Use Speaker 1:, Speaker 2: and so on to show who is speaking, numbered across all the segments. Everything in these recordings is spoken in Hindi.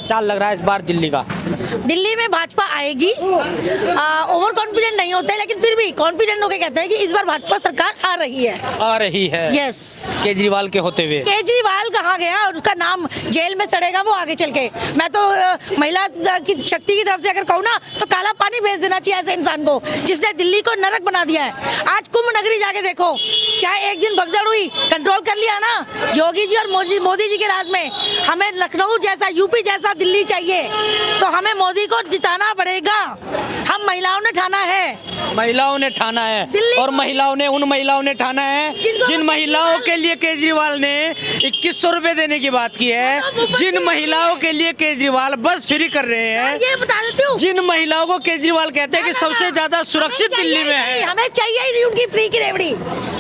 Speaker 1: चाल लग रहा है इस बार दिल्ली का?
Speaker 2: दिल्ली में भाजपा आएगी। ओवर कॉन्फिडेंट नहीं होते, लेकिन फिर भी कॉन्फिडेंट होकर कहते हैं कि इस बार भाजपा सरकार आ रही है।
Speaker 1: आ रही है।
Speaker 2: यस।
Speaker 1: केजरीवाल के होते हुए।
Speaker 2: केजरीवाल कहाँ गया और उसका नाम जेल में सड़ेगा वो आगे चल के। मैं तो महिला की शक्ति की तरफ से अगर कहूँ ना तो काला पानी भेज देना चाहिए ऐसे इंसान को जिसने दिल्ली को नरक बना दिया है। आज कुंभ नगरी जाके देखो, चाहे एक दिन भगदड़ हुई, कंट्रोल कर लिया ना योगी जी और मोदी जी के राज में। हमें लखनऊ जैसा, यूपी जैसा दिल्ली चाहिए, तो हमें मोदी को जिताना पड़ेगा। हम महिलाओं ने ठाना है।
Speaker 1: महिलाओं ने ठाना है। और महिलाओं ने, उन महिलाओं ने ठाना है जिन महिलाओं के लिए केजरीवाल ने 2100 रुपए देने की बात की है, जिन महिलाओं के लिए केजरीवाल बस फ्री कर रहे हैं,
Speaker 2: ये बता देती हूँ,
Speaker 1: जिन महिलाओं को केजरीवाल कहते हैं कि सबसे ज्यादा सुरक्षित दिल्ली में है।
Speaker 2: हमें चाहिए ही नहीं उनकी फ्री की रेवड़ी।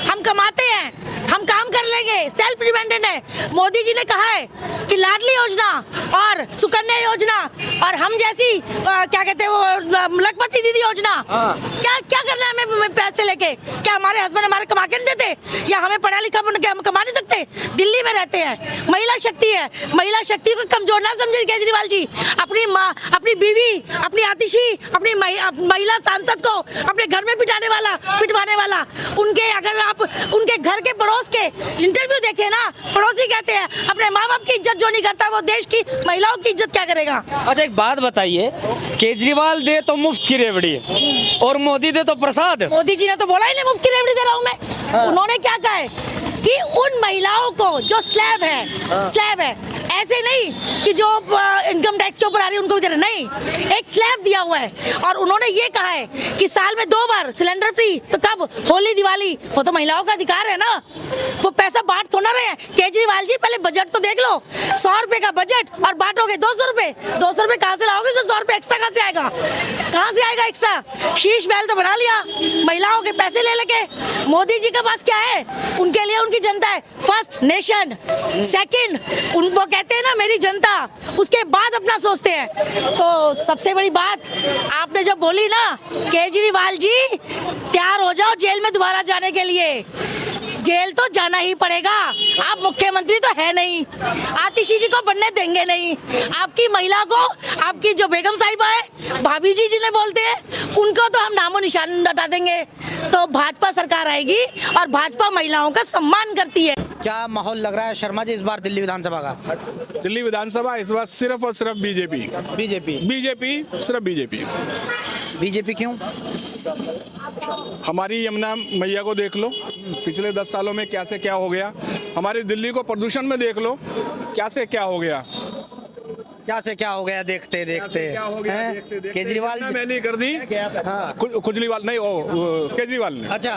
Speaker 2: हम कमाते हैं, हम काम कर लेंगे, सेल्फ डिपेंडेंट है। मोदी जी ने कहा है कि लाडली योजना और सुकन्या योजना और हम जैसी क्या कहते हैं वो लखपति दीदी योजना, क्या क्या करना है हमें पैसे लेके? क्या हमारे हस्बैंड हमारे कमा के नहीं देते, या हमें पढ़ा लिखा हम कमा नहीं सकते? दिल्ली में रहते हैं, महिला शक्ति है, महिला शक्ति को कमजोर ना समझे केजरीवाल जी। अपनी माँ, अपनी बीवी, अपनी आतिशी, अपनी महिला सांसद को अपने घर में पिटवाने वाला, उनके अगर आप उनके घर के पड़ोस के इंटरव्यू देखे ना, पड़ोसी कहते हैं अपने माँ बाप की इज्जत जो नहीं करता वो देश की महिलाओं की इज्जत क्या करेगा?
Speaker 1: अच्छा एक बात बताइए, केजरीवाल दे तो मुफ्त की रेवड़ी और मोदी दे तो प्रसाद।
Speaker 2: मोदी जी ने तो बोला ही नहीं मुफ्त की रेवड़ी दे रहा हूँ मैं। उन्होंने क्या कहा है कि उन महिलाओं को जो स्लैब है, ऐसे नहीं कि जो इनकम टैक्स के ऊपर आ रही है उनको भी दे रहे, नहीं, एक स्लैब दिया हुआ है। और उन्होंने ये कहा है कि साल में 2 बार सिलेंडर फ्री। तो कब? होली दिवाली, वो तो महिलाओं का अधिकार है ना, वो पैसा बांट थोड़ा रहे हैं। केजरीवाल जी पहले बजट तो देख लो, 100 रुपए का बजट और बांटोगे 200 रुपए। 200 रुपए कहाँ से लाओगे? 100 रुपए एक्स्ट्रा कहाँ से आएगा? कहाँ से आएगा एक्स्ट्रा? शीश महल तो बना लिया महिलाओं के पैसे ले लेके। मोदी जी के पास क्या है? उनके लिए उनकी जनता है फर्स्ट, नेशन सेकंड। उनको कहते हैं ना मेरी जनता, उसके बाद अपना सोचते हैं। तो सबसे बड़ी बात आपने जब बोली ना, केजरीवाल जी तैयार हो जाओ जेल में दोबारा जाने के लिए। जेल तो जाना ही पड़ेगा। आप मुख्यमंत्री तो है नहीं, आतिशी जी को बनने देंगे नहीं। आपकी महिला को, आपकी जो बेगम साहिबा है, भाभी जी जिन्हें बोलते हैं, उनको तो हम नामो निशान हटा देंगे। तो भाजपा सरकार आएगी और भाजपा महिलाओं का सम्मान करती है।
Speaker 1: क्या माहौल लग रहा है शर्मा जी इस बार दिल्ली विधानसभा का?
Speaker 3: दिल्ली विधानसभा इस बार सिर्फ और सिर्फ बीजेपी सिर्फ
Speaker 1: बीजेपी क्यों?
Speaker 3: हमारी यमुना मैया को देख लो, पिछले 10 सालों में क्या से क्या हो गया। हमारी दिल्ली को प्रदूषण में देख लो, क्या से क्या हो गया।
Speaker 1: क्या से क्या हो गया देखते देखते केजरीवाल
Speaker 3: मैंने कर दी।
Speaker 1: हाँ।
Speaker 3: कुजलीवाल नहीं, केजरीवाल ने।
Speaker 1: अच्छा,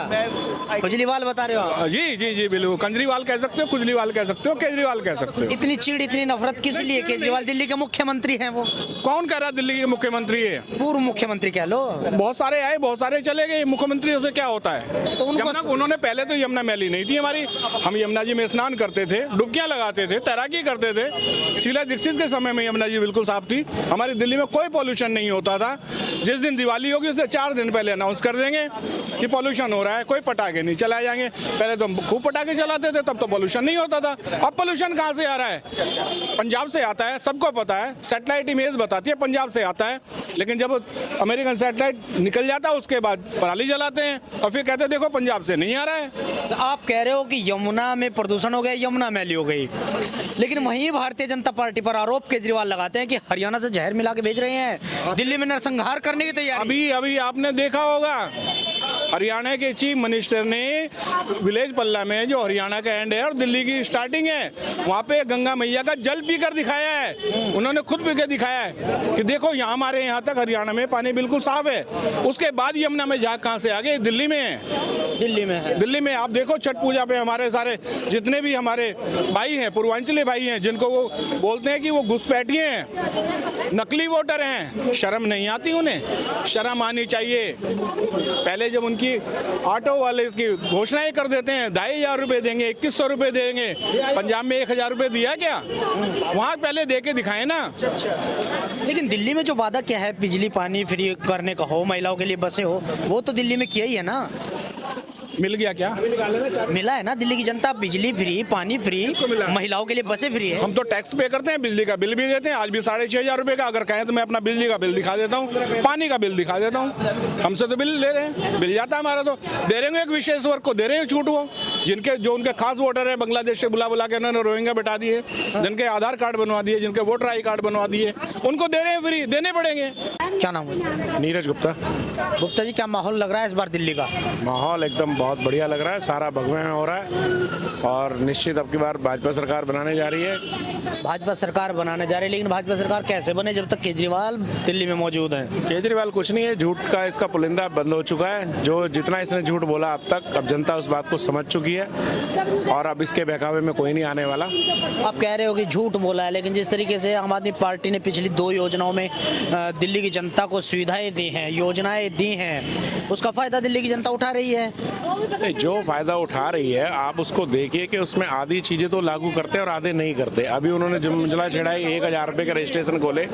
Speaker 1: कुजलीवाल बता रहे हो आप?
Speaker 3: जी जी जी बिल्कुल, केजरीवाल कह सकते हो, कुजलीवाल कह सकते हो, केजरीवाल कह सकते हो।
Speaker 1: इतनी चिड़, इतनी नफरत किस लिए? केजरीवाल दिल्ली के मुख्यमंत्री हैं। वो
Speaker 3: कौन कह रहा दिल्ली के मुख्यमंत्री है?
Speaker 1: पूर्व मुख्यमंत्री कह लो।
Speaker 3: बहुत सारे आए, बहुत सारे चले गए। मुख्यमंत्री से क्या होता है?
Speaker 1: तो
Speaker 3: उन्होंने पहले तो यमुना मैली नहीं थी हमारी। हम यमुना जी में स्नान करते थे, डुबकियां लगाते थे, तैराकी करते थे। शीला दीक्षित के समय में यमुना जी बिल्कुल साफ थी। हमारी दिल्ली में कोई पॉल्यूशन नहीं होता था। जिस दिन दिवाली होगी उससे 4 दिन पहले अनाउंस कर देंगे कि पॉल्यूशन हो रहा है, कोई पटाखे नहीं चलाए जाएंगे। पहले तो हम खूब पटाखे चलाते थे, तब तो पॉल्यूशन नहीं होता था। अब पॉल्यूशन कहाँ से आ रहा है? पंजाब से आता है, सबको पता है। सैटेलाइट इमेज बताती है पंजाब से आता है, लेकिन जब अमेरिकन सैटेलाइट निकल जाता है उसके बाद पराली जलाते हैं और फिर कहते हैं देखो पंजाब से नहीं आ रहा है।
Speaker 1: तो आप कह रहे हो कि यमुना में प्रदूषण हो गया, यमुना मैली हो गई, लेकिन वहीं भारतीय जनता पार्टी पर आरोप केजरीवाल लगाते हैं कि हरियाणा से जहर मिला के भेज रहे हैं, दिल्ली में नरसंहार करने की तैयारी।
Speaker 3: अभी आपने देखा होगा, हरियाणा के चीफ मिनिस्टर ने विलेज पल्ला में, जो हरियाणा का एंड है और दिल्ली की स्टार्टिंग है, वहाँ पे गंगा मैया का जल पीकर दिखाया है। उन्होंने खुद पी के दिखाया है कि देखो यहाँ हमारे यहाँ तक हरियाणा में पानी बिल्कुल साफ है। उसके बाद यमुना में जा कहाँ से आगे? दिल्ली में है। दिल्ली में आप देखो, छठ पूजा पे हमारे सारे जितने भी हमारे भाई हैं, पूर्वांचली भाई हैं, जिनको वो बोलते हैं कि वो घुसपैठिए हैं, नकली वोटर हैं, शर्म नहीं आती उन्हें? शर्म आनी चाहिए। पहले जब उनकी ऑटो वाले इसकी घोषणाएं कर देते हैं 2500 रुपये देंगे, 2100 रुपये देंगे, पंजाब में 1000 रुपये दिया क्या? वहाँ पहले दे के दिखाए ना।
Speaker 1: लेकिन दिल्ली में जो वादा क्या है, बिजली पानी फ्री करने का हो, महिलाओं के लिए बसें हो, वो तो दिल्ली में किया ही है ना।
Speaker 3: मिल गया क्या?
Speaker 1: मिला है ना, दिल्ली की जनता बिजली फ्री, पानी फ्री, महिलाओं के लिए बसें फ्री है।
Speaker 3: हम तो टैक्स पे करते हैं, बिजली का बिल भी देते हैं। आज भी 6,500 रुपए का अगर कहें तो मैं अपना बिजली का बिल दिखा देता हूँ, पानी का बिल दिखा देता हूँ। हमसे तो बिल ले रहे हैं, बिल जाता है हमारा। तो दे रहे हैं एक विशेष वर्ग को, दे रहे हैं छूट। वो जिनके जो उनके खास वोटर है, बांग्लादेश से बुला बुला के उन्होंने रोहिंग्या बैठा दिए, जिनके आधार कार्ड बनवा दिए, जिनके वोटर आई कार्ड बनवा दिए, उनको दे रहे हैं फ्री, देने पड़ेंगे।
Speaker 1: क्या नाम है?
Speaker 4: नीरज गुप्ता।
Speaker 1: गुप्ता जी, क्या माहौल लग रहा है इस बार दिल्ली का?
Speaker 4: माहौल एकदम बहुत बढ़िया लग रहा है, सारा भगवे में हो रहा है और निश्चित अब की बार भाजपा सरकार बनाने जा रही है।
Speaker 1: भाजपा सरकार बनाने जा रही है, लेकिन भाजपा सरकार कैसे बने जब तक केजरीवाल दिल्ली में मौजूद हैं?
Speaker 4: केजरीवाल कुछ नहीं है, झूठ का इसका पुलिंदा बंद हो चुका है। जो जितना इसने झूठ बोला अब तक, अब जनता उस बात को समझ चुकी है और अब इसके बहकावे में कोई नहीं आने वाला।
Speaker 1: आप कह रहे हो कि झूठ बोला है, लेकिन जिस तरीके से आम आदमी पार्टी ने पिछली 2 योजनाओं में दिल्ली की जनता को सुविधाएं दी हैं, योजनाएं दी हैं, उसका फायदा दिल्ली की जनता उठा रही है।
Speaker 4: नहीं, जो फायदा उठा रही है आप उसको देखिए कि उसमें आधी चीजें तो लागू करते हैं और आधे नहीं करते। अभी उन्होंने जुमला छेड़ाई, 1,000 रुपए के रजिस्ट्रेशन खोले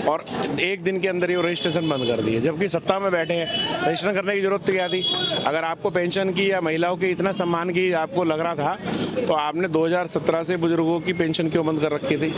Speaker 4: और एक दिन के अंदर ही वो रजिस्ट्रेशन बंद कर दिए, जबकि सत्ता में बैठे हैं। रजिस्ट्रेशन करने की जरूरत क्या थी? अगर आपको पेंशन की या महिलाओं के इतना सम्मान की आपको लग रहा था तो आपने 2017 से बुजुर्गों की पेंशन क्यों बंद कर रखी थी?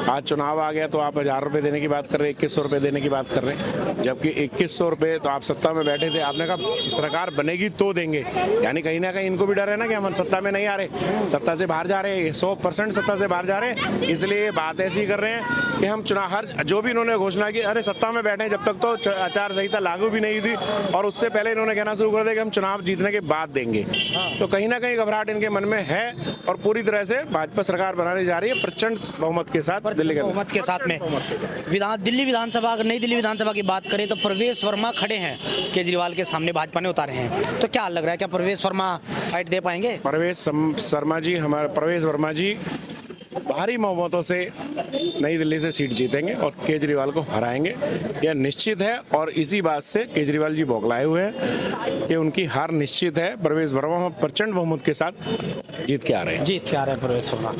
Speaker 4: आज चुनाव आ गया तो आप 1,000 रुपए देने की बात कर रहे हैं, 2,100 रुपए देने की बात कर रहे हैं, जबकि 2,100 रुपए तो आप सत्ता में बैठे थे। आपने कहा सरकार बनेगी तो देंगे, यानी कहीं ना कहीं इनको भी डर है ना कि हम सत्ता में नहीं आ रहे, सत्ता से बाहर जा रहे हैं, 100% सत्ता से बाहर जा रहे हैं। इसलिए बात ऐसी कर रहे हैं कि हम चुनाव, हर जो भी इन्होंने घोषणा की, अरे सत्ता में बैठे जब तक तो आचार संहिता लागू भी नहीं थी और उससे पहले इन्होंने कहना शुरू कर दिया कि हम चुनाव जीतने के बाद देंगे। तो कहीं ना कहीं घबराहट इनके मन में है और पूरी तरह से भाजपा सरकार बनाने जा रही है प्रचंड बहुमत के साथ, दिल्ली के
Speaker 1: बहुमत के साथ में। दिल्ली विधानसभा, अगर नई दिल्ली विधानसभा की बात करें तो प्रवेश वर्मा खड़े हैं केजरीवाल के सामने, भाजपा ने उतारे हैं। तो क्या लग रहा है, क्या प्रवेश वर्मा फाइट दे पाएंगे?
Speaker 4: प्रवेश वर्मा जी भारी बहुमतों से नई दिल्ली से सीट जीतेंगे और केजरीवाल को हराएंगे, यह निश्चित है। और इसी बात से केजरीवाल जी बौखलाए हुए हैं कि उनकी हार निश्चित है। प्रवेश वर्मा प्रचंड बहुमत के साथ जीत के आ रहे हैं।
Speaker 1: प्रवेश वर्मा।